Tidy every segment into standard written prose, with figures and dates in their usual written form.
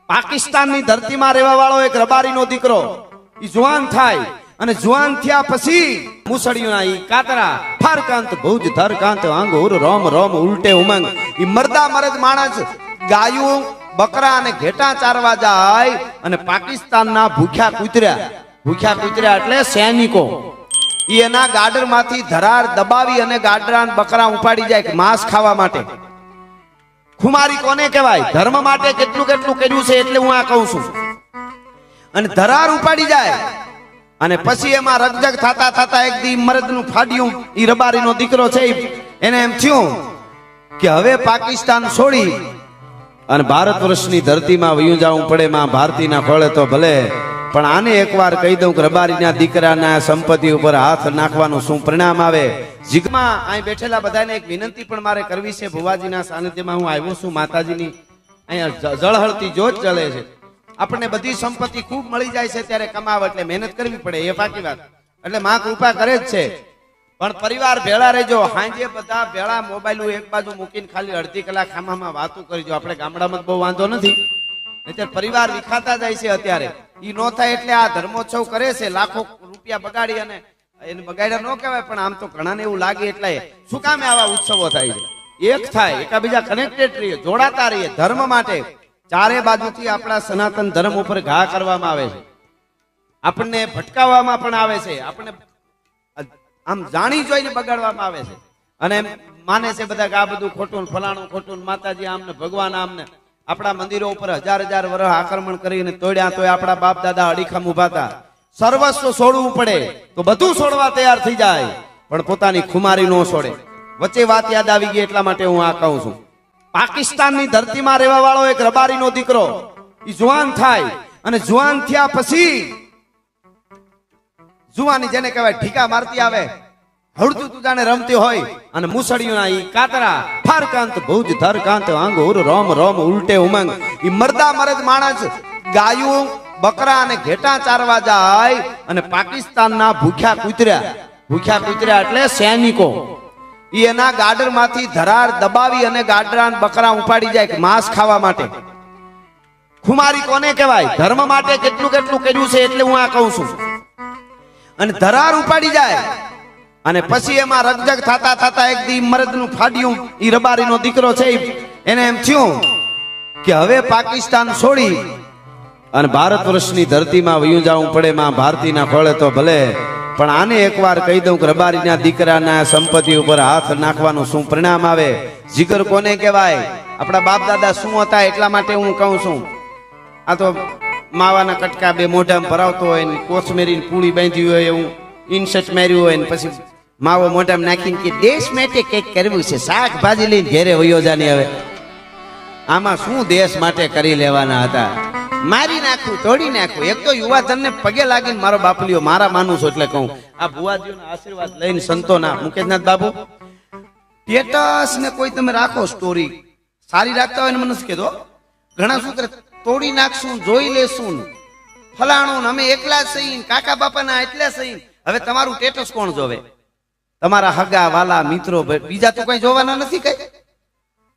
પાકિસ્તાનની ધરતીમાં રહેવા વાળો એક રબારીનો દીકરો ઈ જુવાન થાય અને જુવાન થયા પછી મુસળીઓના ઈ કાતરા ફારકાંત ભુજ ધરકાંત આંગુર રોમ રોમ ઉલટે ઉમંગ ઈ મરદા મરદ માણસ ગાયું બકરા અને ઘેટા ચારવા જાય અને પાકિસ્તાનના ભૂખ્યા કૂતર્યા એટલે સૈનિકો ઈ એના ગાડર માંથી ધરાર દબાવી અને ગાડરા બકરા ઉપાડી જાય માંસ ખાવા માટે. ખુમારી કોને કહેવાય? ધર્મ માટે કેટલું કેટલું કર્યું છે એટલે હું આ કહું છું. અને ધરાર ઉપાડી જાય અને પછી એમાં રગજગ થતા થતા એક દી મરદનું ફાડ્યું. ઈ રબારીનો દીકરો છે એને એમ થયું કે હવે પાકિસ્તાન છોડી અને ભારત વર્ષની ધરતીમાં વયું જવું પડે. માં ભારતીના ફળે તો ભલે, પણ આને એકવાર કહી દઉં કે રબારીના દીકરાના સંપત્તિ ઉપર હાથ નાખવાનું શું પરિણામ આવે. જીગમાં અહીં બેઠેલા બધાને એક વિનંતી પણ મારે કરવી છે. ભુવાજીના સાનિધ્યમાં હું આવ્યો છું. માતાજીની અહીંયા જળહળતી જોત ચલે છે. આપણને બધી સંપત્તિ ખૂબ મળી જાય છે ત્યારે કમાવ એટલે મહેનત કરવી પડે, એ પાકી વાત. એટલે માં કૃપા કરે જ છે. પણ પરિવાર ભેળા રહેજો. હાંજે બધા ભેળા મોબાઈલ એક બાજુ મૂકીને ખાલી અડધી કલાક ખામામાં વાતો કરજો. આપણે ગામડામાં બહુ વાંધો નથી, અત્યારે પરિવાર વિખાતા જાય છે. અત્યારે ઈ નો થાય એટલે આ ધર્મોત્સવ કરે છે, લાખો રૂપિયા બગાડી અને એને બગાડ્યા ન કહેવાય, પણ આમ તો ઘણાને એવું લાગે એટલે શું કામે આવા ઉત્સવો થાય છે. એક થાય, એકાબીજા કનેક્ટેડ રહીએ, જોડાતા રહીએ. ધર્મ માટે ચારે બાજુથી આપણા સનાતન ધર્મ ઉપર ઘા કરવામાં આવે છે, આપણને ભટકાવવામાં પણ આવે છે, આપણને આમ જાણી જોઈને બગાડવામાં આવે છે. અને માને છે બધા કે આ બધું ખોટું, ફલાણું ખોટું, માતાજી આમને, ભગવાન આમને. આપણા મંદિરો ઉપર હજાર હજાર વર્ષ આક્રમણ કરીને તોડ્યા, તોય આપણા બાપ દાદા અડીખમ ઉભા હતા. સર્વસ્વ છોડવું પડે તો બધું છોડવા તૈયાર થઈ જાય, પણ પોતાની ખુમારી નો છોડે. વચ્ચે વાત યાદ આવી ગઈ એટલા માટે હું આ કહું છું. પાકિસ્તાનની ધરતીમાં રહેવા વાળો એક રબારીનો દીકરો ઈ જુવાન થાય અને જુવાન થયા પછી જુવાની જેને કહેવાય ઠીકા મારતી આવે, હળતું તું જાણે રમતી હોય. અને મુસળીઓના ઈ કાતરા ફારકાંત ભુજ ધરકાંત આંગુર રોમ રોમ ઉલટે ઉમંગ ઈ મરદા મરદ માણસ ગાયું બકરા અને ઘેટા ચારવા જાય અને પાકિસ્તાનના ભૂખ્યા કૂતર્યા એટલે સૈનિકો ઈ એના ગાડર માંથી ધરાર દબાવી અને ગાડરા બકરા ઉપાડી જાય માંસ ખાવા માટે. ખુમારી કોને કહેવાય? ધર્મ માટે કેટલું કેટલું કર્યું છે એટલે હું આ કહું છું. અને ધરાર ઉપાડી જાય અને પછી એમાં રગજગ થતા થતા એક દી મરદનું ફાડ્યું. ઈ રબારીનો દીકરો છે એને એમ થયું કે હવે પાકિસ્તાન છોડી અને ભારત વર્ષની ધરતીમાં વયું જવું પડે. માં ભારતીના ફળે તો ભલે, પણ આને એકવાર કહી દઉં કે રબારીના દીકરાના સંપત્તિ ઉપર હાથ નાખવાનું શું પરિણામ આવે. જીગર કોને કહેવાય? આપણા બાપ દાદા શું હતા એટલા માટે હું કહું છું. આ તો માવાના કટકા બે મોઢામાં ભરાવતો હોય ને કોથમેરીની પૂળી બાંધી હોય એવું ઇન્સર્ટ માર્યું હોય ને પછી માવો મોઢામાં નાખીને કે દેશ માટે કંઈક કરવું છે, શાકભાજી લઈને ઘેરે વયો જાની. હવે આમાં શું દેશ માટે કરી લેવાના હતા? મારી નાખું, તોડી નાખું. એક તો યુવાધનને પગે લાગીને મારો બાપલીઓ મારા માનું છું એટલે કહું. આ ભુવાજીઓના આશીર્વાદ લઈને સંતોના મુકેશનાથ બાબુ સ્ટેટસ ને કોઈ તમે રાખો સ્ટોરી સારી રાખતા હોય ને મને કહેતો. ઘણા શું કરે, તોડી નાખશું, જોઈ લેશું, ફલાણું અમે એકલા જ સહી, કાકા બાપાના એટલે સહી. હવે તમારું સ્ટેટસ કોણ જોવે? તમારા હગા વાલા મિત્રો, બીજા તો કઈ જોવાના નથી. કઈ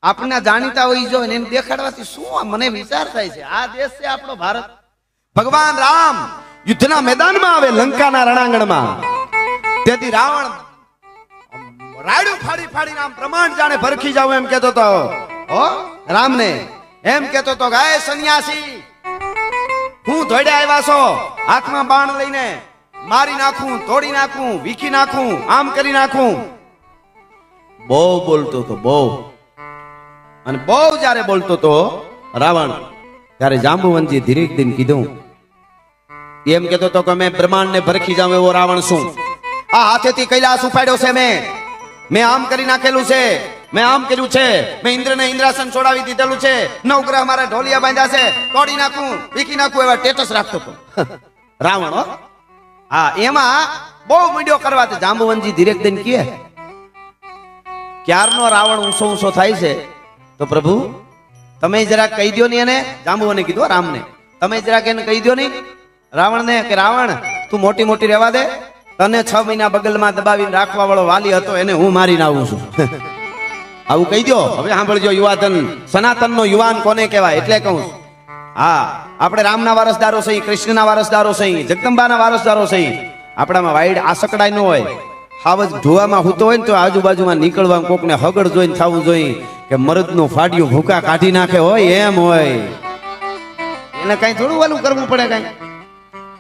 આપણા જાણીતા હોય જો એને દેખાડવાથી શું મને વિચાર થાય છે. આ દેશ છે આપણો ભારત. ભગવાન રામ યુદ્ધના મેદાનમાં આવે, લંકાના રણાંગણમાં. તેથી રાવણ રાયડું ફાડી ફાડી આમ પ્રમાણ જાણે ભરખી જાવ એમ કેતો તો રામને એમ કેતો તો ગાય સન્યાસી હું ધોડે આવ્યા છો, હાથમાં બાણ લઈને મારી નાખું, તોડી નાખું, વીખી નાખું, આમ કરી નાખું. બહુ બોલતો તો બહુ. અને બહુ જયારે બોલતો તો રાવણ, ત્યારે જાંબુવનજી ધીરે ધીરે કીધું, એમ કેતો તો કે મેં બ્રહ્માંડ ને ભરખી જાઉં એવો રાવણ છું. આ હાથેથી કૈલાસ ઉપાડ્યો છે, મેં આમ કરી નાખેલું છે, મેં આમ કર્યું છે, મેં ઇન્દ્રને ઇન્દ્રાસન છોડાવી દીધેલું છે, નવગ્રહ મારા ઢોલિયા બાંધ્યા છે, તોડી નાખું, વીખી નાખું એવા સ્ટેટસ રાખતો હતો રાવણ. હા, એમાં બહુ મીડિયો કરવા. જાંબુવનજી ધીરે ધીરે કહે, ક્યારનો રાવણ ઊંચો ઊંચો થાય છે તો પ્રભુ તમે જરા કહી દો ને એને. જાંબુવને કીધું રામને, તમે જરાક એને કહી દો નહીં રાવણને કે રાવણ તું મોટી મોટી રહેવા દે, તને 6 મહિના બગલમાં દબાવીને રાખવા વાળો વાલી હતો એને હું મારીને આવું છું. આવું કહી દો. હવે સાંભળજો યુવાધન, સનાતનનો યુવાન કોને કહેવાય એટલે કહું. હા, આપણે રામના વારસદારો સહી, કૃષ્ણના વારસદારો સહી, જગદંબાના વારસદારો સહી. આપણામાં વાઈડ આસકડાય ન હોય. હાવજ ધોવામાં હૂતો હોય ને તો આજુબાજુમાં નીકળવા કોકને હગડ જોઈને થવું જોઈએ કે મરદનું ફાડ્યું ભૂકા કાઢી નાખે હોય એમ હોય. એને કઈ થોડું વાલું કરવું પડે કઈ.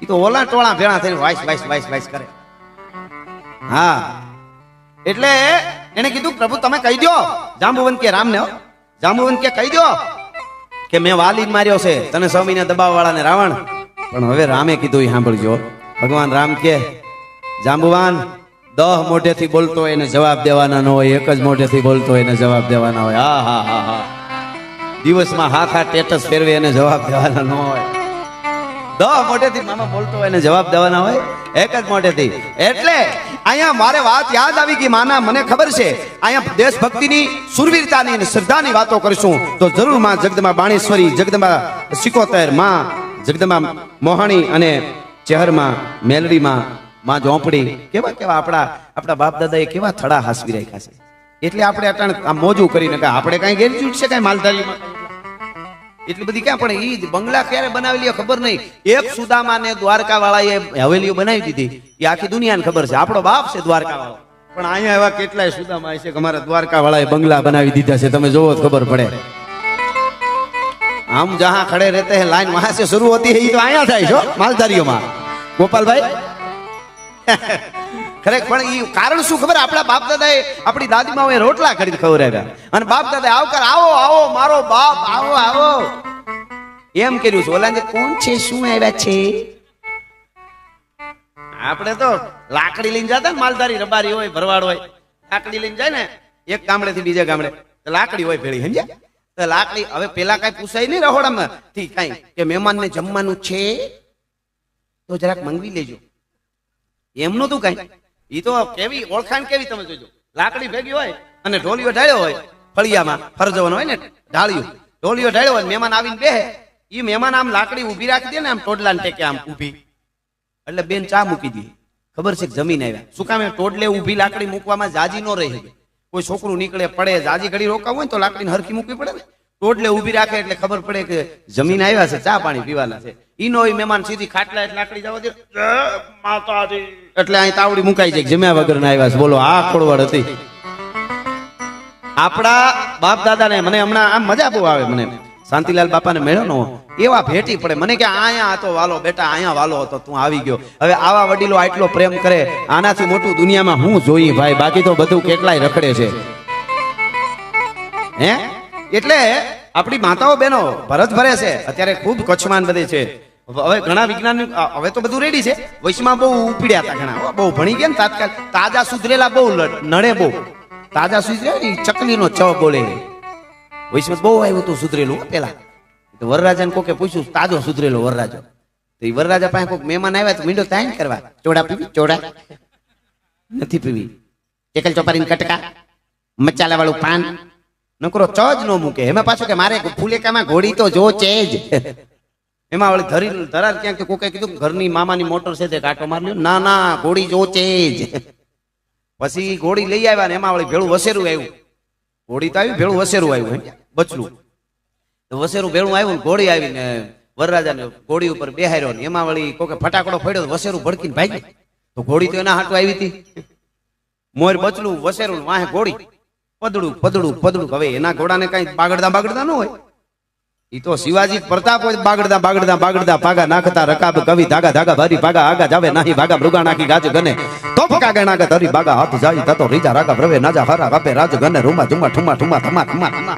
એ તો ઓલા ટોળા ભેળા થઈને વાઈસ વાઈસ વાઈસ વાઈસ કરે. હા, એટલે એને કીધું પ્રભુ તમે કહી દો. જાંબુવંત કે રામને, જાંબુવંત કે કહી દો કે મેં વાલી માર્યો છે તને 6 મહિના દબાવ વાળાને રાવણ. પણ હવે રામે કીધું એ સાંભળજો. ભગવાન રામ કે જાંબુવાન 10 મોઢેથી બોલતો એને જવાબ દેવાના ન હોય, એક જ મોઢેથી બોલતો એને જવાબ દેવાના હોય. હા હા હા હા, દિવસમાં હાથા ટેટસ ફેરવે એને જવાબ દેવાના ન હોય. 10 મોઢેથી મામા બોલતો એને જવાબ દેવાના હોય, એક જ મોઢેથી. એટલે અહીંયા મારે વાત યાદ આવી ગઈ માના, મને ખબર છે અહીંયા દેશભક્તિની, સુરવીરતાની અને શ્રદ્ધાની વાતો કરીશું તો જરૂર માં જગદંબા બાણેશ્વરી, જગદંબા સિકોતેર, માં જગદંબા મોહાણી અને ચહેરમાં મેલડીમાં માં ઝોંપડી, કેવા કેવા આપણા બાપ દાદાએ કેવા થડા હાસવી રાખ્યા છે. એટલે આપણે અટાણ આ મોજું કરીને કે આપણે કઈ ગેરજૂટ છે કઈ માલધારીમાં એટલી બધી ક્યાં. પણ ઈ બંગલા ક્યારે બનાવેલી ખબર નહીં. એક સુદામા ને દ્વારકા વાળાએ હવેલીઓ બનાવી દીધી, એ આખી દુનિયાને ખબર છે. આપણો બાપ છે દ્વારકા વાળો. પણ અહીંયા એવા કેટલાય સુદામા છે કે અમારા દ્વારકા વાળાએ બંગલા બનાવી દીધા છે. તમે જોવો તો ખબર પડે. हम जहां खड़े रहते हैं लाइन वहां से शुरू होती है, ये तो आया था जो मालधारियों में गोपाल भाई खरेखर पण ई कारण શું ખબર? આપણા બાપ દાદાએ આપણી દાદી માઓએ રોટલા કરી ખવડાવ્યા અને બાપ દાદાએ આવકાર આવો આવો મારો બાપ આવો આવો એમ કર્યું છે. ઓલાને કોણ છે શું આવ્યા છે? આપણે તો લાકડી લઈને જતા ને, માલધારી રબારી હોય ભરવાડ હોય, લાકડી લઈને જાય ને એક ગામડે થી બીજા ગામડે, લાકડી હોય ભેળી, સમજ્યા? તો લાકડી હવે પેલા કઈ પૂછાય નહીં રહોડામાં થી કઈ કે મહેમાન ને જમવાનું છે તો જરાક મંગવી લેજો, એમનું તું કઈ. ઈ તો કેવી ઓળખાણ કેવી તમે જોજો. લાકડી ભેગી હોય અને ઢોલિયો ઢાળ્યો હોય, ફળિયામાં ફરજવાનું હોય ને ઢાળ્યું, ઢોલિયો ઢાળ્યો હોય, મહેમાન આવીને બેહે, ઈ મહેમાન આમ લાકડી ઊભી રાખી દે ને આમ ટોડલા ને ટેકે આમ ઊભી, એટલે બેન ચા મૂકી દે. ખબર છે કે જમીન આવ્યા. શું કામ? ટોડલે ઊભી લાકડી મૂકવામાં જાજી નો રહી. કોઈ છોકરું નીકળે પડે, જાજી ઘડી રોકાવું હોય તો લાકડીને હરખી મૂકવી પડે ને. ટોડલે ઊભી રાખે એટલે ખબર પડે કે જમીન આવ્યા છે, ચા પાણી પીવાના છે. ઈનો મહેમાન સીધી ખાટલા એટલે લાકડી જવા દે, માતાજી એટલે અહીં તાવડી મુકાઈ જાય, જમ્યા વગર ના આવ્યા છે. બોલો આ ખોળવડ હતી આપણા બાપ દાદા ને. મને હમણાં આમ મજા બહુ આવે, મને શાંતિલાલ બાપાને મળ્યો નો એવા ભેટી પડે મને કે અહીંયા હતો વાલો બેટા, અહીંયા વાલો હતો, તું આવી ગયો. હવે આવા વડીલો આટલો પ્રેમ કરે, આનાથી મોટું દુનિયામાં હું જોઈ ભાઈ. બાકી તો બધું કેટલાય રખડે છે હે. એટલે આપણી માતાઓ બહેનો ભરત ભરે છે અત્યારે, ખૂબ કચ્છમાં બધે છે. હવે ઘણા વિજ્ઞાન હવે તો બધું રેડી છે. વૈશ્વમાં બહુ ઉપડ્યા હતા ઘણા, બહુ ભણી ગયા ને તાત્કાલ. તાજા સુધરેલા બહુ નડે, બહુ તાજા સુધરે ચકલીનો ચ બોલે. વૈશ્વ બહુ આવ્યું હતું સુધરેલું પેલા. તો વરરાજાને કોકે પૂછ્યું તાજો સુધરેલો વરરાજો, તો એ વરરાજા પાસે કોઈક મહેમાન આવ્યા તો મીંડો તાઈન કરવા, ચોડા પીવી? ચોડા નથી પીવી. ચેકલ ચોપારીને કટકા, મચાલા વાળું પાન, નકરો ચ જ નો મૂકે. એમાં પાછું કે મારે ફુલેકામાં ઘોડી તો જો છે જ. એમાં વળી ધરાર ક્યાંક કોકે કીધું ઘરની મામાની મોટર છે તે કાંટો માર લ્યો. ના ના ઘોડી જો છે જ. પછી ઘોડી લઈ આવ્યા ને એમાં વળી ભેળું વસેરું આવ્યું. ઘોડી તો આવી, ભેળું વસેરું આવ્યું, બચલું વસેરું ભેળું આવ્યું. ઘોડી આવીને વરરાજાને ઘોડી ઉપર બેહાર્યો ને એમાં વળી કોકે ફટાકડો ફોડ્યો, વસેરું ભડકીને ભાગી. તો ઘોડી તો એના હાટું આવી હતી. મોર બચલું વસેરું વાહે ઘોડી, પદડું પદડું પદડું. હવે એના ઘોડાને કઈ બાગડતા ન હોય. ઈ તો શિવાજી પ્રતાપ હોય. બાગડતા બાગડતા બાગડતા ભાગા નાખતા રકાબ કવિ ધાગા ધાગા ભારી ભાગા આગા જાવે નાહી ભાગા મૃગા નાખી ગાજ ગને તો ફકા ગણા કે ધરી ભાગા હાથ જાય તતો રીજા રાગા પ્રવે નાજા હરા કાપે રાજ ગને રૂમા ઝુમા ઠુમા ઠુમા થમા થમા થમા.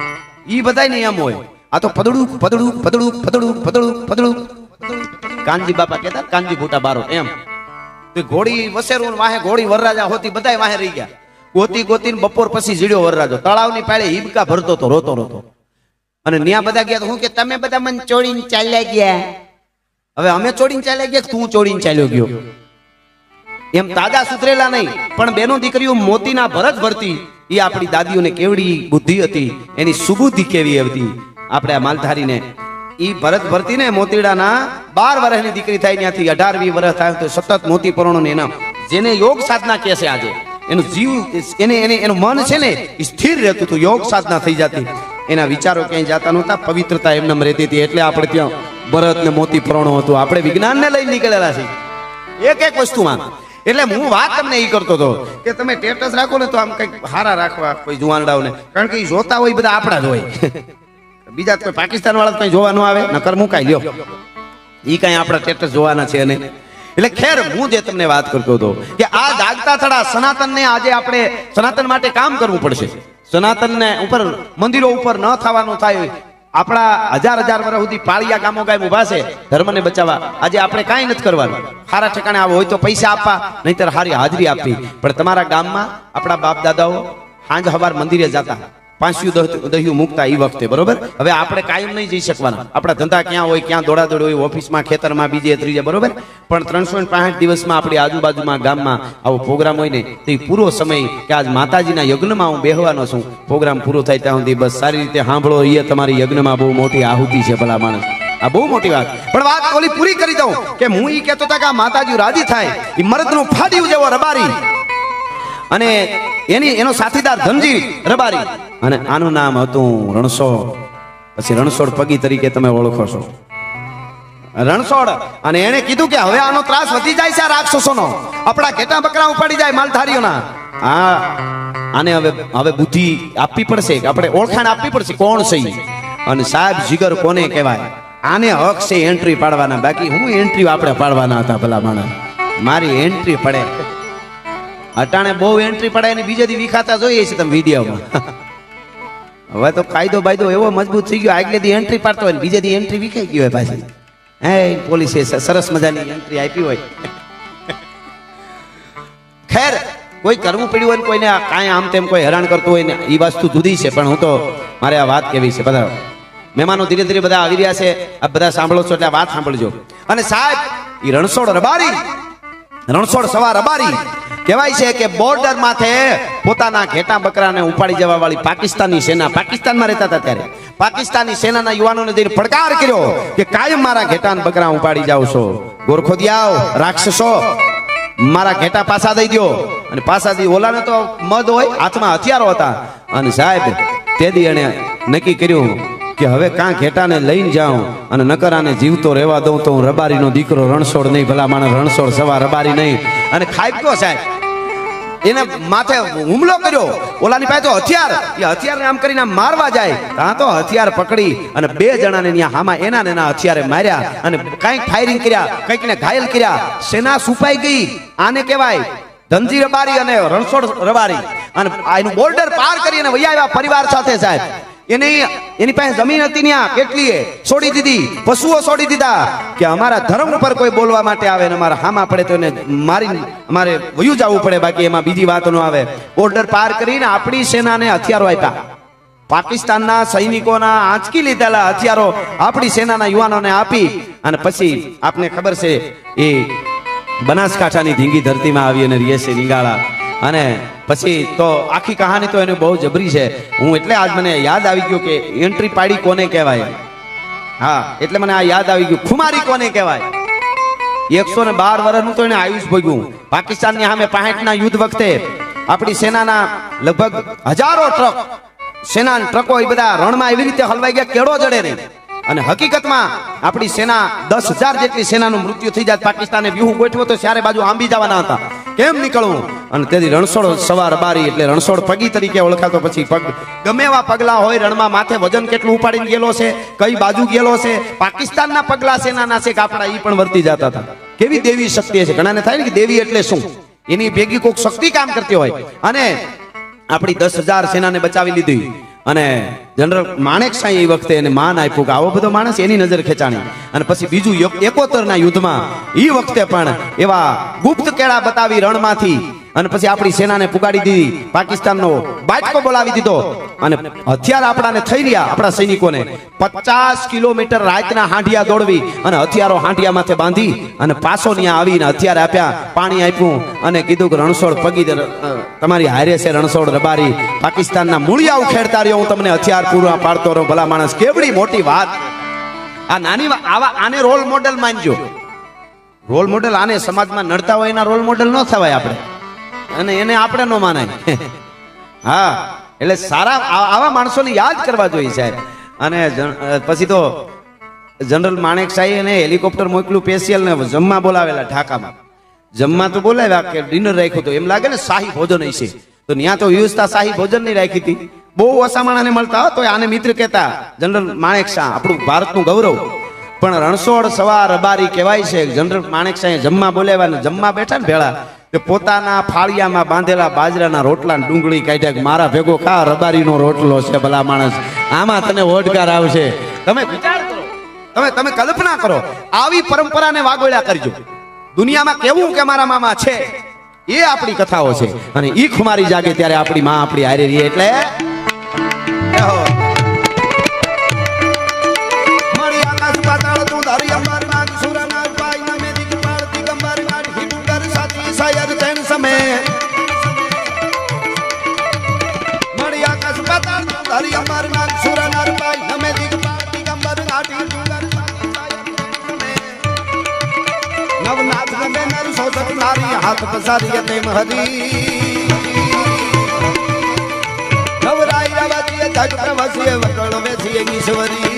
ઈ બધાય ને એમ હોય. આ તો પદડું પદડું પદડું પદડું પદડું પદડું. કાનજી બાપા કહેતા કાનજી ભૂટા બારો એમ. તો ઘોડી વસેરું વાહે ઘોડી વરરાજા હોતી બધાય વાહે રહી ગયા. ગોતી ગોતીને બપોર પછી જીડ્યો વરરાજો. તળાવની પાળે હિબકા ભરતો તો રોતો રોતો. અને ન્યા બધા ગયા તો હું કે તમે બધા મને ચોડીને ચાલ્યા ગયા. હવે અમે ચોડીને ચાલ્યા ગયા, તું ચોડીને ચાલ્યો ગયો. એમ તાજા સુધરેલા નહીં પણ બેનો દીકરીઓ મોતીના ભરત ભરતી. એ આપણી દાદીઓને કેવડી બુદ્ધિ હતી, એની સુબુદ્ધિ કેવી હતી. આપણે આ માલધારીને ઈ ભરત ભરતી ને મોતીડાના 12 વર્ષની દીકરી થાય ત્યાંથી 18-20 વર્ષ થાય તો સતત મોતી પરણો એના જેને યોગ સાધના કહે છે. આજે એનું જીવ એનું મન છે ને સ્થિર રહેતું હતું, યોગ સાધના થઈ જતી. એના વિચારો ક્યાંય જતા નહોતા, પવિત્રતા એમને રહેતી હતી. એટલે આપણે ત્યાં ભરત ને મોતી પરણો હતું. આપણે વિજ્ઞાનને લઈને નીકળેલા છીએ એક એક વસ્તુમાં. એટલે હું વાત તમને એ કરતો હતો કે તમે સ્ટેટસ રાખો ને તો આમ કઈક હારા રાખવા કોઈ જુવાનડાઓને, કારણ કે એ જોતા હોય બધા આપણા જ હોય. બીજા કોઈ પાકિસ્તાન વાળા કઈ જોવા ન આવે, નકર મુકાઈ લ્યો, એ કઈ આપણા સ્ટેટસ જોવાના છે નહીં. એટલે ખેર હું જે તમને વાત કરતો હતો કે આ જાગતા થડા સનાતનને આજે આપણે સનાતન માટે કામ કરવું પડશે. સનાતનને ઉપર મંદિરો ઉપર ન થવાનું થાય. આપણા હજાર વર્ષ સુધી પાળિયા ગામો ગામ ઉભા છે ધર્મને બચાવવા. આજે આપણે કાંઈ નથી કરવાનું. સારા ઠેકાણે આવો હોય તો પૈસા આપવા, નહીતર સારી હાજરી આપવી. પણ તમારા ગામમાં આપણા બાપ દાદાઓ સાંજ સવાર મંદિરે જતા, પાંચિયું દહિયું મૂકતા એ વખતે, બરોબર. હવે આપણે કાયમ નહીં જઈ શકવાના. આપણા ધંધા ક્યાં હોય, ક્યાં દોડાદોડ હોય, ઓફિસમાં, ખેતરમાં, બીજે ત્રીજે, બરોબર. પણ 365 દિવસમાં આપણી આજુબાજુમાં ગામમાં આવો પ્રોગ્રામ હોય ને તો એ પૂરો સમય કે આજ માતાજીના યજ્ઞમાં હું બેહવાનો છું, પ્રોગ્રામ પૂરો થાય ત્યાં સુધી બસ સારી રીતે સાંભળો. એ તમારી યજ્ઞમાં બહુ મોટી આહુતિ છે ભલા માણસ. આ બહુ મોટી વાત. પણ વાત ઓલી પૂરી કરી દઉં કે હું એ કહેતો હતા કે આ માતાજી રાજી થાય એ મરદનું ફાડ્યું જેવો રબારી અને એનો સાથીદાર ધનજી રબારી, અને આનું નામ હતું રણછોડ. પછી રણછોડ પગી તરીકે તમે ઓળખો છો રણછોડ. અને એને કીધું કે હવે આનો ત્રાસ વધી જાય છે આ રાક્ષસોનો, આપણા ઘેટા બકરા ઉપાડી જાય માલધારીઓના. હા, આને હવે બુદ્ધિ આપવી પડશે, આપણે ઓળખાણ આપવી પડશે કોણ છે. અને સાહેબ જીગર કોને કહેવાય? આને હક છે એન્ટ્રી પાડવાના, બાકી હું એન્ટ્રી આપણે પાડવાના હતા ભલા માણસ. મારી એન્ટ્રી પડે અટાણે બહુ એન્ટ્રી પડે અને બીજે દી વિખાતા જોઈએ છે તમે વિડીયોમાં. હવે તો કાયદો બાયદો એવો મજબૂત થઈ ગયો, આગલે દી એન્ટ્રી પાડતો હોય બીજે દી એન્ટ્રી વિખાઈ ગઈ હોય પાછી. હે પોલીસે સરસ મજાની એન્ટ્રી આપી હોય. ખેર કોઈ કરવું પડ્યું હોય ને કોઈને કાંઈ આમ તેમ કોઈ હેરાન કરતું હોય ને એ વસ્તુ જુદી છે. પણ હું તો મારે આ વાત કેવી છે, બધા મહેમાનો ધીરે ધીરે બધા આવી રહ્યા છે, આ બધા સાંભળો છો એટલે આ વાત સાંભળજો. અને સાહેબ એ રણછોડ રબારી, રણછોડ સવાર રબારી કહેવાય છે કે બોર્ડર માથે પોતાના ઘેટા બકરાને ઉપાડી જવા વાળી પાકિસ્તાની સેના, પાકિસ્તાનમાં રહેતા હતા ત્યારે પાકિસ્તાની સેનાના યુવાનોને જઈને પડકાર કર્યો કે કાયમ મારા ઘેટા બકરા ઉપાડી જાવ છો, ગોરખોદિયાઓ, રાક્ષસો, મારા ઘેટા પાછા દઈ દો. અને પાછા દી ઓલાને તો મદ હોય, હાથમાં હથિયારો હતા. અને સાહેબ તેદી એને નક્કી કર્યું કે હવે કાં ઘેટાને લઈને જાઉં અને નકરાને જીવતો રહેવા દઉં તો હું રબારીનો દીકરો રણછોડ નહીં, ભલા માણસ રણછોડ સવાર રબારી નહીં. અને ખાઈ સાહેબ એને માથે હુમલો કર્યો. ઓલાની પાસે તો હથિયાર, એ હથિયારને આમ કરીને મારવા જાય ત્યાં તો હથિયાર પકડી અને 2 જણાને ત્યાં હામાં એના હથિયારે માર્યા અને કંઈક ફાયરિંગ કર્યા, કંઈકને ઘાયલ કર્યા. સેના સુપાઈ ગઈ. આને કહેવાય ધનજી રબારી અને રણછોડ રબારી. અને એનું બોર્ડર પાર કરી અને વહી આવ્યા પરિવાર સાથે. સાહેબ એની પાસે જમીન હતી ત્યાં કેટલી છોડી દીધી, પશુઓ છોડી દીધા કે અમારા ધર્મ ઉપર કોઈ બોલવા માટે આવે ને અમારા હામાં પડે તો એને મારી અમારે વયું જવું પડે, બાકી એમાં બીજી વાત ન આવે. બોર્ડર પાર કરીને આપણી સેનાને હથિયારો આપ્યા. પાકિસ્તાનના સૈનિકોના આંચકી લીધેલા હથિયારો આપણી સેનાના યુવાનોને આપી. અને પછી આપને ખબર છે એ બનાસકાંઠાની ધીંગી ધરતીમાં આવી અને રીએ છે રીંગાળા. અને પછી તો આખી કહાની તો એની બહુ જબરી છે. હું એટલે આજ મને યાદ આવી ગયું કે એન્ટ્રી પાડી કોને કહેવાય. હા, એટલે મને આ યાદ આવી ગયું, ખુમારી કોને કહેવાય. 112 વર્ષનું તો એને આયુષ ભોગ્યું. પાકિસ્તાનની સામે 65ના યુદ્ધ વખતે આપણી સેનાના લગભગ હજારો ટ્રક, સેનાના ટ્રકો એ બધા રણમાં એવી રીતે હલવાઈ ગયા કેળો જડે નહીં. અને હકીકતમાં આપણી સેના 10,000 જેટલી સેનાનું મૃત્યુ થઈ જાય. પાકિસ્તાને વ્યૂહ ગોઠવ્યો તો ચારે બાજુ આંબી જવાના હતા, કેમ નીકળવું. અને તેથી રણછોડ સવાર રબારી એટલે રણછોડ પગી તરીકે ઓળખાતો. પછી પગ ગમે એવા પગલા હોય રણમાં, માથે વજન કેટલું ઉપાડીને ગયેલો છે, કઈ બાજુ ગયેલો છે, પાકિસ્તાનના પગલા સેનાના છે કે આપણા એ પણ વર્તી જતા હતા. કેવી દેવી શક્તિ છે. ઘણાને થાય ને કે દેવી એટલે શું, એની ભેગી કોઈક શક્તિ કામ કરતી હોય. અને આપણી 10,000 સેનાને બચાવી લીધી. અને જનરલ માણેક સાંઈ એ વખતે એને માન આપ્યું કે આવો બધો માણસ, એની નજર ખેંચાણી. અને પછી બીજું 71ના યુદ્ધમાં એ વખતે પણ એવા ગુપ્ત કેળા બતાવી રણમાંથી અને પછી આપણી સેનાને પુગાડી દીધી. પાકિસ્તાનનો બાટકો બોલાવી દીધો અને હથિયાર આપણાને થઈ રહ્યા, આપણા સૈનિકોને 50 કિલોમીટર રાતના હાંડિયા દોડવી અને હથિયારો હાંડિયા માથે બાંધી અને પાછો ત્યાં આવીને હથિયાર આપ્યા, પાણી આપ્યું અને કીધું કે રણછોડ પગી તમારી હારે છે રણછોડ રબારી, પાકિસ્તાનના મૂળિયા ઉખેડતા રહ્યો, હું તમને હથિયાર પૂરા પાડતો રહું. ભલા માણસ, કેવડી મોટી વાત. આ નાની આને રોલ મોડેલ માનજો. રોલ મોડેલ આને સમાજમાં નડતા હોય એના રોલ મોડેલ ન થવાય આપણે, અને એને આપણે ન માનાય. હા, એટલે સારા આવા માણસોને યાદ કરવા જોઈએ સાહેબ. અને પછી તો જનરલ માણેક સાહેબ એને હેલિકોપ્ટર મોકલું સ્પેશિયલ ને જમવા બોલાવેલા ઢાકામાં. જમવા તો બોલાવ્યા કે ડિનર રાખ્યું તો એમ લાગે ને શાહી ભોજન હશે, તો ત્યાં તો વ્યવસ્થા શાહી ભોજન ની રાખી હતી. બહુ ઓસામાણાને મળતા તો આને મિત્ર કહેતા જનરલ માણેક શાહ, આપણું ભારતનું ગૌરવ. પણ રણછોડ સવાર રબારી કહેવાય છે. જનરલ માણેક શાહ જમવા બોલાવ્યા ને જમવા બેઠા ને ભેળા કે પોતાના ફાળિયામાં બાંધેલા બાજરાના રોટલા ને ડુંગળી કાઢ્યા કે મારા ભેગો ખા, રબારીનો રોટલો છે ભલા માણસ, આમાં તને ઓડકાર આવશે. તમે વિચાર કરો, તમે કલ્પના કરો, આવી પરંપરાને વાગોળ્યા કરજો. દુનિયામાં કેવું કે મારા મામા છે, એ આપણી કથાઓ છે. અને ઈ ખુમારી જાગે ત્યારે આપણી માં આપણી હારે રહી. એટલે મળી આકાશ પાતાળ તું ધારી અંબર નાગ સુરનાગ પાઈ નમે દિગ પાળતી ગંબર નાગ હિડુંગર સાથી સાયર તેન સમે. મળી આકાશ પાતાળ તું ધારી અંબર નાગ સુરનાગ પાઈ નમે દિગ પાળતી ગંબર નાગ હિડુંગર સાથી સાયર તેન સમે. નવનાથ ગમે નર સોસક નારી હાથ પસારી તેમ હરી. નવરાઈ રવાજી જગ પ્રવસીએ વકળ વેસીએ ઈશ્વરી.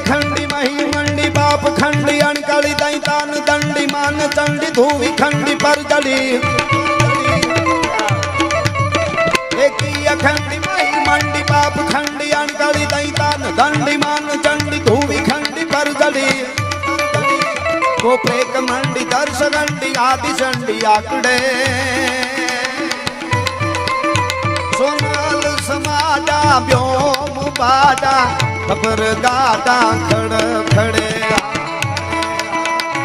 खंडी मही मंडी बाप खंडी अणकली दैतान दंडी मान चंडी धूवी खंडी पर जड़ी. एकी अखंडी मही मंडी बाप खंडी अणकली दैतान दंडी मान चंडी धूवी खंडी पर जड़ी. कोपेक मंडी दर्श गंडी आदि चंडी आकड़े. सोनाल समाजा व्योम बाजा खबर गाता खड़ खड़े.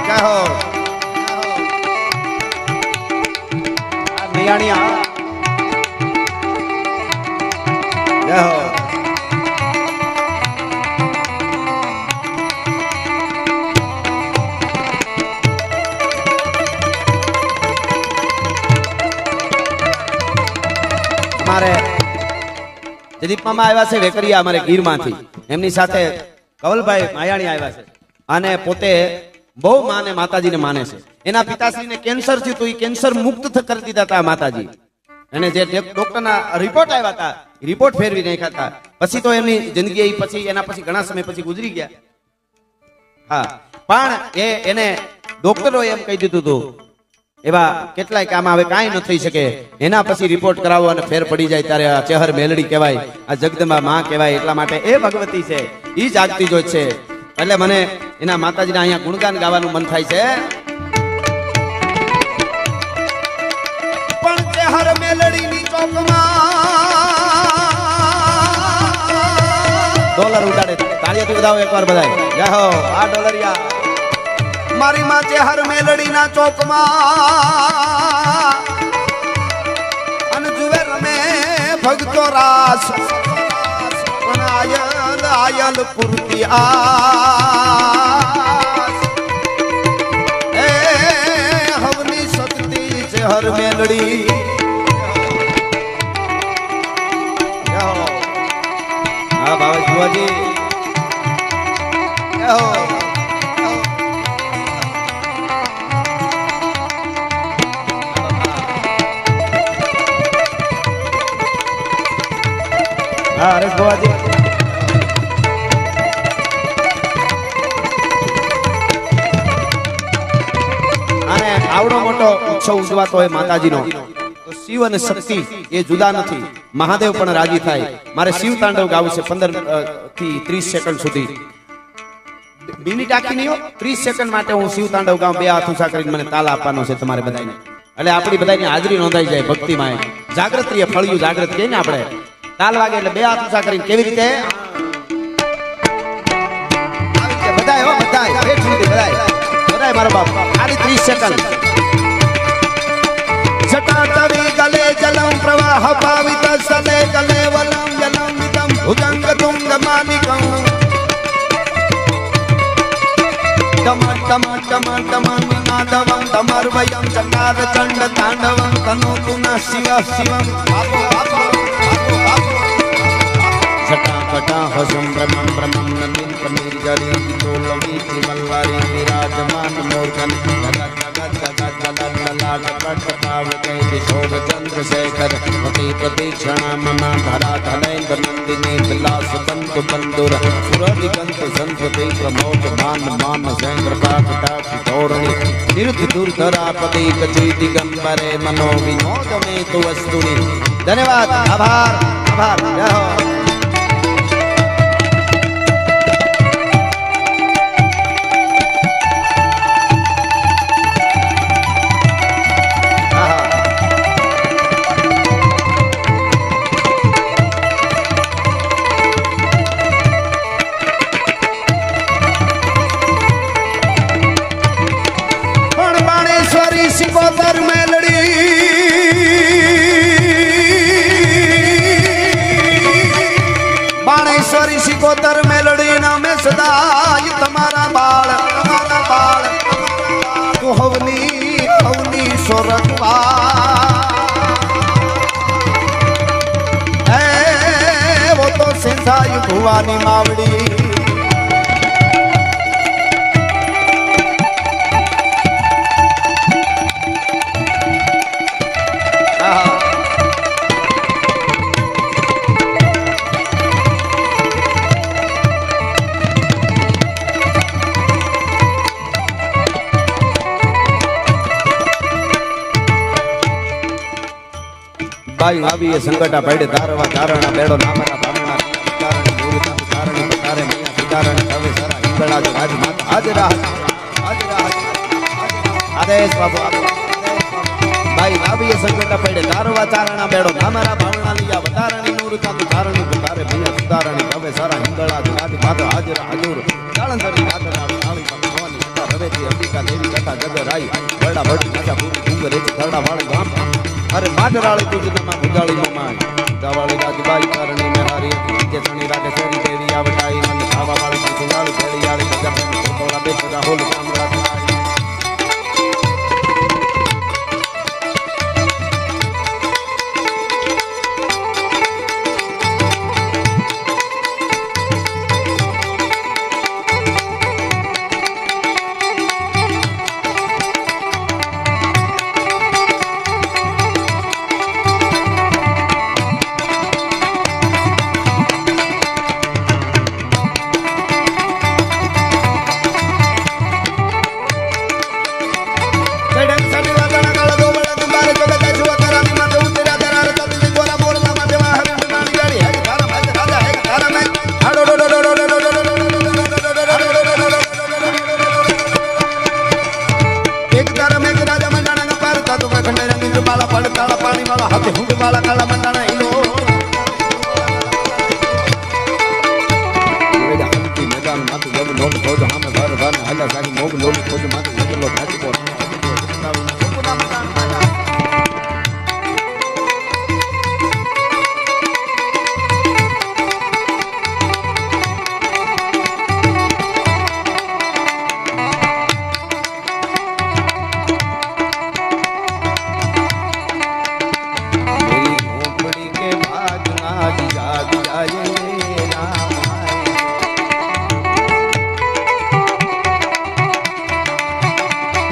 कहो नियाणिया कहो हमारे જદીપ મામા આવ્યા છે વેકરિયા અમારે ગીરમાંથી. એમની સાથે કવલભાઈ માયાણી આવ્યા છે અને પોતે બહુ માને માતાજીને માને છે. એના પિતાશ્રીને કેન્સર થયું તો એ કેન્સર મુક્ત કરી દીધા હતા માતાજી. અને જે ડોક્ટરના રિપોર્ટ આવ્યા હતા રિપોર્ટ ફેરવી નાખ્યા હતા. પછી તો એમની જિંદગી પછી એના પછી ઘણા સમય પછી ગુજરી ગયા. હા, પણ એને ડોક્ટરો એમ કહી દીધું હતું એવા કેટલાય કામ હવે કાંઈ ન થઈ શકે. એના પછી રિપોર્ટ કરાવો અને ફેર પડી જાય ત્યારે આ ચેહર મેલડી કહેવાય, આ જગદંબા માં કહેવાય. એટલા માટે એ ભગવતી છે, એ જાગતી જ છે. એટલે મને એના માતાજીના અહીંયા ગુણગાન ગાવાનું મન થાય છે. પણ ચેહર મેલડીની ચોકમાં ડોલર ઉડાડે. તાળીઓથી બધાઓ એકવાર બધાય જય હો. આ ડોલરિયા મારી માં ચેહર મેલડીના ચોકમાં અને જુએ રમે ભક્તો રાસ. પણ આયલ આયલ પૂરતી આસ એ હવની શક્તિ ચેહર મેલડી. હા ભાવે જુવાજી હરેશ ભુવાજી. અને આવડો મોટો ઉત્સવ ઉજવાતો હોય માતાજીનો તો શિવ અને શક્તિ એ જુદા નથી. મહાદેવ પણ રાજી થાય. મારે શિવ તાંડવ ગાવું છે 15 થી 30 સેકન્ડ સુધી. મિનિટ આખી નહીં, 30 સેકન્ડ માટે હું શિવ તાંડવ ગાઉં. બે હાથ ઊંચા કરીને મને તાલ આપવાનો છે તમારે બધાને. એટલે આપણી બધાની હાજરી નોંધાઈ જાય ભક્તિમાં. જાગૃત રહીએ, ફળિયું જાગૃત કહીએ ને આપણે. તાલ વાગે એટલે બે હાથ ઊંચા કરીને કેવી રીતે બધાય હો બધાય બેઠ સુધી બધાય બધાય મારો બાપ. ખાલી 30 સેકન્ડ. જટાટવી ગલે જલમ પ્રવાહ પાવિત સલે ગલે વલમ જલમ વિદમ ભુજંગ તુંગ માનિકં डम डम डम डम निनादवं डमर्वयं चकार चंड तांडवं तनोतु न शिव शिवं जटा कटा हसं ब्रह्मं ब्रह्मं नंदिन पनीर जरी तोलवी त्रिमल्लारी विराजमान मूर्धन जगत जगत जगत जगत ललाट प्रकटाव जय शोभ चंद्रशेखर पति प्रतीक्षणा मम धरा धनेन्द्र नंदिनी विलास बंधु बंधुर सुरदिगंत संस्कृति प्रमोद मान मान सेंद्र पाकटाक्ष धोरणी निरुद्ध दुर्धरा पति कची दिगंबरे मनो विनोद में तु वस्तुनि धन्यवाद आभार आभार जय हो सिकोतर मेलड़ी बाणेश्वरी सिकोतर मेलड़ी नामे सदाय तुम्हारा बाल तू हवनी हवनी सोरगवा वो तो सिंधाई भुवानी मावड़ी बाई भाभी ये संकटा पड़े धारवा धारणा बेड़ो नामरा बामणा कारण गुरुता कारण बतारे मैया सितारण कवे सारा इंगला जो राज माता हाजरा आदेश बाबू बाई भाभी ये संकटा पड़े धारवा धारणा बेड़ो नामरा बामणा लिया बतारणी गुरुता कारण बतारे मैया सितारण कवे सारा इंगला जो राज माता हाजरा हजूर जालंधरी नादरा काली भगवान सीता रवेती अंबिका देवी कथा जगराई बड़ा बड़ी माता पूरी डूंगर रेच धरड़ा वाले गाम अरे माजराली तुझमा बुजाली माय जावाली राजबाई करणी में हारी जे सणी राजे सरी देवी आवटाई मन खावा वाली सुनाली बेड़ी वाली गजब तोला बेचरा होल कामरा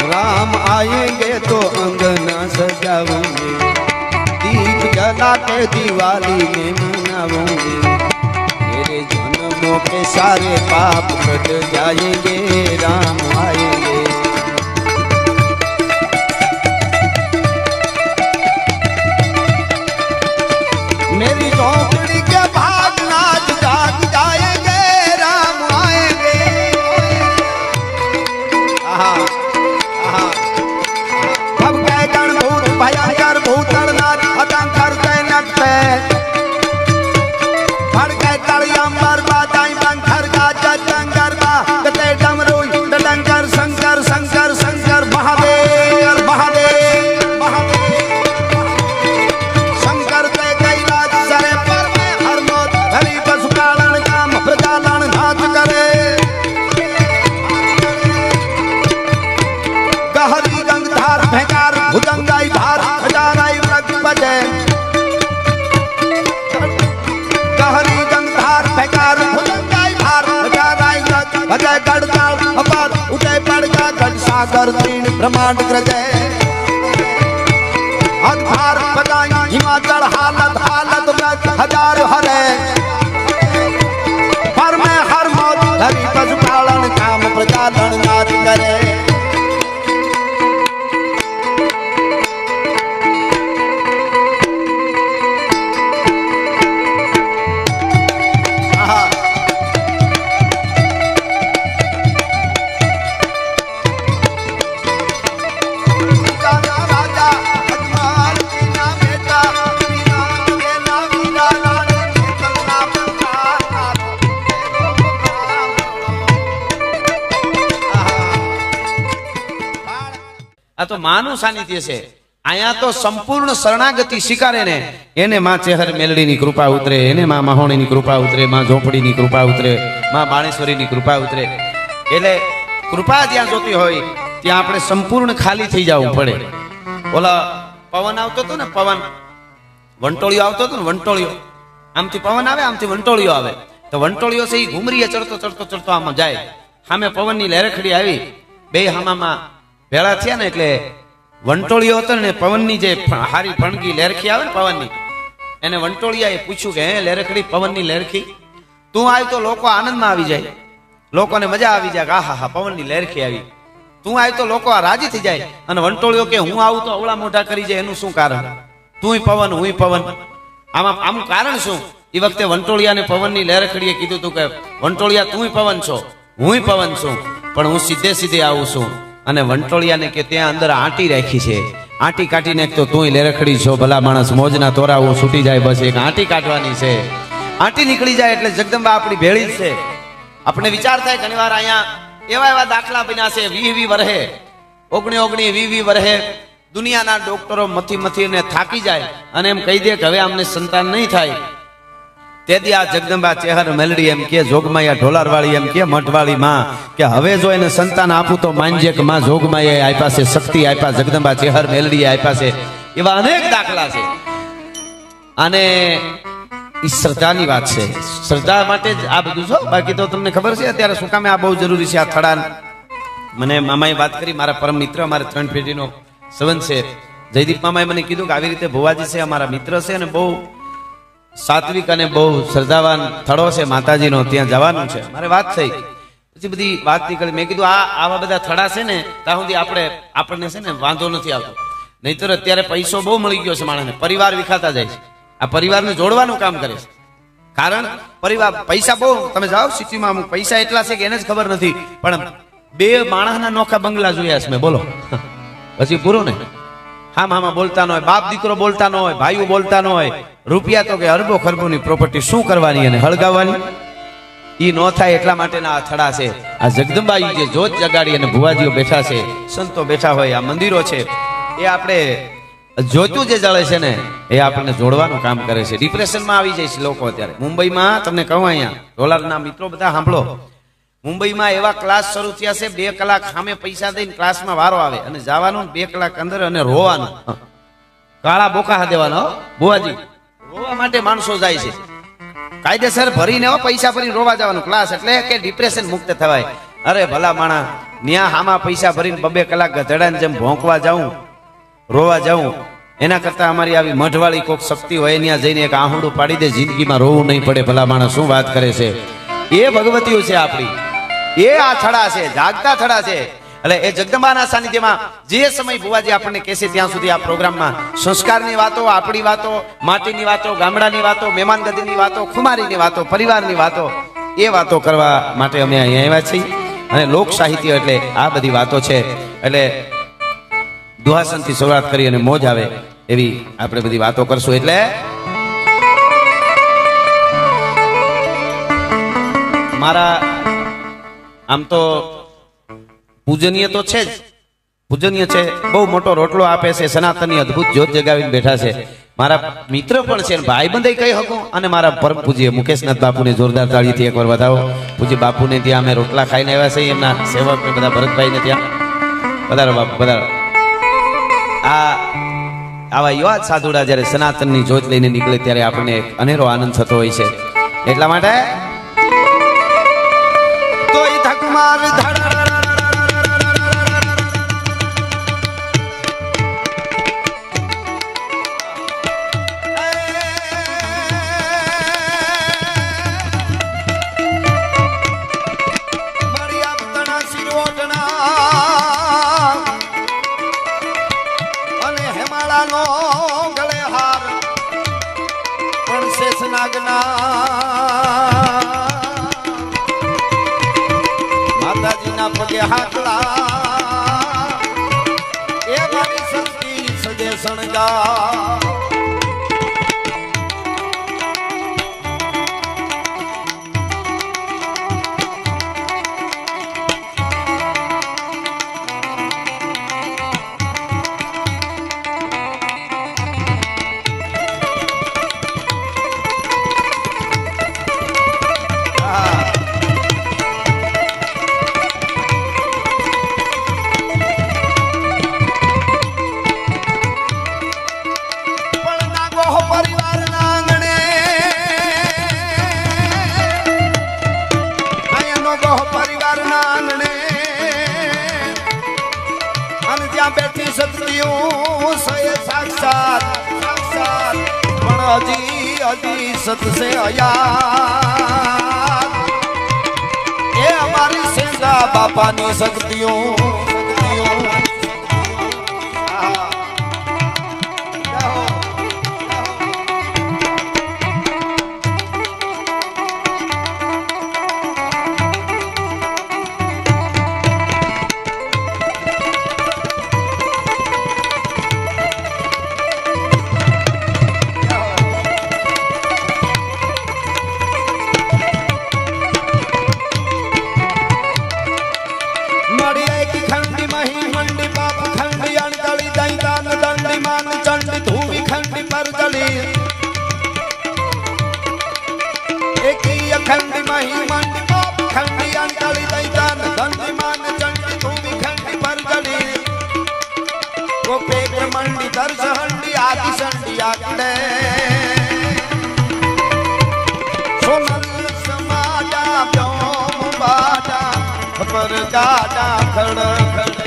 आएंगे तो अंगना सजाऊंगे दीप जला के दिवाली में मनाऊंगे मेरे जन्मों के सारे पाप कट जाएंगे राम आएंगे मेरी झोपड़ी के भाग नाच जाग जाएंगे राम आएंगे आहा भयंकर भूतलनाथ अतंकर दैनकते भड़के तड़ियंबर बादाई बंखर का जंगर बा कते डमरू डंगर शंकर शंकर शंकर महादेव महादेव महादेव शंकर ते कैलाश सरे पर में हर मोत धरी पशु पालन काम प्रजालन नाथ करे ભુજંગાઈ ભાર હજારાઈ વ્રત બજે કહરી ગંધાર ફેકાર ભુજંગાઈ ભાર હજારાઈ વ્રત બજે ગડતાળ અપાર ઉદય પડકા ગડ સાગર ત્રીણ બ્રહ્માંડ ગ્રજે અધાર બજાઈ હિમાચલ હાલત હાલત વ્રત હજાર હરે હર મેં હર મોત ધરી પશુ પાલન કામ પ્રજાલન નાચ કરે આ તો માનું સાનિધ્ય છે. અહીંયા તો સંપૂર્ણ શરણાગતિ સ્વીકારે ને એને માં ચેહર મેલડીની કૃપા ઉતરે, એને માં મહોણીની કૃપા ઉતરે, માં ઝોપડીની કૃપા ઉતરે, માં બાણેશ્વરીની કૃપા ઉતરે. એટલે કૃપા જ્યાં જોતી હોય ત્યાં આપણે સંપૂર્ણ ખાલી થઈ જવું પડે. ઓલા પવન આવતો હતો ને, પવન વંટોળિયો આવતો હતો ને, વંટોળિયો આમથી પવન આવે, આમથી વંટોળિયો આવે, તો વંટોળિયો છે એ ઘુમરીએ ચડતો ચડતો ચડતો આમાં જાય. સામે પવનની લહેરખડી આવી, બે હામામાં ભેળા થયા ને એટલે વંટોળિયો હતો ને, પવનની જે હારી ફણગી લહેરખી આવે ને પવનની, એને વંટોળિયાએ પૂછ્યું કે હે લહેરખડી, પવનની લહેરખી, તું આવ્યું તો લોકો આનંદમાં આવી જાય, લોકોને મજા આવી જાય કે આહા હા પવનની લહેરખી આવી. તું આવ્યું તો લોકો રાજી થઈ જાય. અને વંટોળિયો કે હું આવું તો અવળા મોઢા કરી જાય, એનું શું કારણ? તુંય પવન હુંય પવન, આનું કારણ શું? એ વખતે વંટોળિયાને પવનની લહેરખડીએ કીધું તું કે વંટોળિયા તુંય પવન છો, હુંય પવન છું, પણ હું સીધે સીધે આવું છું. અને વંટોળિયાને કે ત્યાં અંદર આંટી રાખી છે, આંટી કાઢી નાખ તો તુંય લહેરખડી છો, ભલા માણસ મોજના તોરાઓ છૂટી જાય, બસ એક આંટી કાઢવાની છે. આંટી નીકળી જાય એટલે જગદંબા આપણી ભેળી જ છે. આપણે વિચાર થાય ઘણી વાર અહીંયા એવા દાખલા બન્યા છે, 20 વર્ષે 19 વર્ષે દુનિયાના ડોક્ટરો મથી થાકી જાય અને એમ કહી દે કે હવે અમને સંતાન નહીં થાય. તેથી આ જગદંબા ચેહર મેલડી એમ કે, જોગમાયા ઢોલારવાળી એમ કે, મઠવાળી માં કે હવે જો એને સંતાન આપું તો માનજે કે માં જોગમાયાએ આપ્યા છે, શક્તિ આપ્યા, જગદંબા ચેહર મેલડીએ આપ્યા છે. એવા અનેક દાખલા છે. અને એ શ્રદ્ધાની વાત છે, શ્રદ્ધા માટે જ આ બધું છો. બાકી તો તમને ખબર છે અત્યારે શું કામે આ બહુ જરૂરી છે. આ થડા મને મામાએ વાત કરી, મારા પરમ મિત્ર, અમારે 3 પેઢીનો સંબંધ છે. જયદીપ મામાએ મને કીધું કે આવી રીતે ભુવાજી છે, અમારા મિત્ર છે અને બહુ સાત્વિક અને બહુ શ્રદ્ધાવાન થડો છે માતાજીનો, ત્યાં જવાનું છે. મારે વાત થઈ, પછી બધી વાત નીકળી. મેં કીધું આવા બધા થડા છે ને ત્યાં સુધી આપણને છે ને વાંધો નથી આવતો. નહીતર અત્યારે પૈસો બહુ મળી ગયો છે માણસને, પરિવાર વિખાતા જાય છે. આ પરિવારને જોડવાનું કામ કરે છે. કારણ પરિવાર પૈસા બહુ, તમે જાઓ સિટીમાં અમુક પૈસા એટલા છે કે એને જ ખબર નથી, પણ 2 માણસના નોખા બંગલા જોયા છે મેં, બોલો પછી પૂરું ને. હા મામા બોલતા ન હોય, બાપ દીકરો બોલતા ન હોય, ભાઈઓ બોલતા ન હોય, રૂપિયા તો કે અરબો ખરબોની પ્રોપર્ટી શું કરવાની અને હળગાવવાની, ઈ ન થાય એટલા માટેના આ થડા છે. આ જગદંબા જે જોત જગાડી અને ભુવાજીઓ બેઠા છે, સંતો બેઠા હોય, આ મંદિરો છે, એ આપણે જોતું જે જળે છે ને એ આપણને જોડવાનું કામ કરે છે. ડિપ્રેશનમાં આવી જાય છે લોકો અત્યારે. મુંબઈમાં તમને કહું, અહીંયા ડોલરના મિત્રો બધા સાંભળો, મુંબઈમાં એવા ક્લાસ શરૂ થયા છે, 2 કલાક સામે પૈસા દઈને ક્લાસમાં વારો આવે અને જવાનું 2 કલાક અંદર અને રોવાનું, કાળા બોકા દેવાનો. ભુવાજી રોવા માટે માણસો જાય છે, કાયદેસર ભરીને પૈસા ભરીને રોવા જવાનું ક્લાસ, એટલે કે ડિપ્રેશન મુક્ત થવાય. અરે ભલા માણા, ન્યા હામાં પૈસા ભરીને 2 કલાક ગધેડાને જેમ ભોંકવા જાઉં, રોવા જાઉં, એના કરતા અમારી આવી મઠવાળી કોઈક શક્તિ હોય ત્યાં જઈને એક આહુડું પાડી દે, જિંદગીમાં રોવું નહીં પડે. ભલા માણસ શું વાત કરે છે. એ ભગવતીઓ છે આપણી, એ આ થડા છે, જાગતા થડા છે. એટલે એ જગદંબાના સાનિધ્યમાં જે સમય ભુવાજી આપણને કહેશે ત્યાં સુધી આ પ્રોગ્રામમાં સંસ્કારની વાતો, આપણી વાતો, માટીની વાતો, ગામડાની વાતો, મહેમાનગતિની વાતો, ખુમારીની વાતો, પરિવારની વાતો, એ વાતો કરવા માટે અમે અહીંયા આવ્યા છીએ. અને લોક સાહિત્ય એટલે આ બધી વાતો છે. એટલે દુહાસનથી શરૂઆત કરી અને મોજ આવે એવી આપણે બધી વાતો કરશું. એટલે મારા આમ તો પૂજનીય તો છે જ, પૂજનીય છે, બહુ મોટો રોટલો આપે છે, સનાતનની અદ્ભુત જ્યોત જગાવીને બેઠા છે. મારા મિત્ર પણ છે, ભાઈ બંધ કહી શકું. અને મારા પરમ પૂજ્ય મુકેશનાથ બાપુને જોરદાર તાળીથી એકવાર વધાવો. પૂજ્ય બાપુને ત્યાં અમે રોટલા ખાઈને આવ્યા છીએ, એમના સેવક બધા ભરતભાઈને ત્યાં. વધારો બાપુ, વધારો. આવા યુવા સાધુડા જ્યારે સનાતનની જોત લઈને નીકળે ત્યારે આપણને એક અનેરો આનંદ થતો હોય છે. એટલા માટે તો ઈ ધકમાર માતાજીના પગે હાકલા એ મારી શક્તિ સજે શણગા. બેઠી સત્યું સય સાક્ષાત સાક્ષાત પણ હજી સતસે અયાત એ અમારી સેંગા બાપાની શક્તિઓ. खंडी मही मंडी बाप खंडी अंकली दैतान धंडी मान चंडी धूमी खंडी परजली को पेट मंडी दर्श हंडी आदि संडी आकड़े सोनल समाजा ब्योम बाजा पर गाजा खड़ खड़े.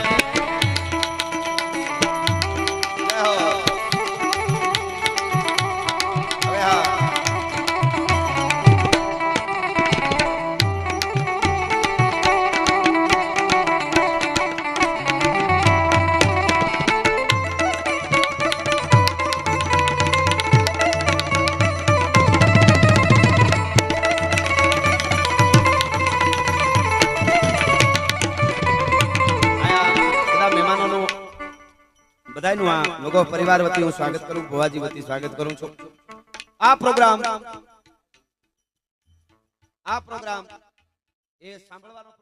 બધાયનું આ લોકો પરિવાર વતી હું સ્વાગત કરું, ભુવાજી વતી સ્વાગત કરું છું. આ પ્રોગ્રામ એ સાંભળવાનો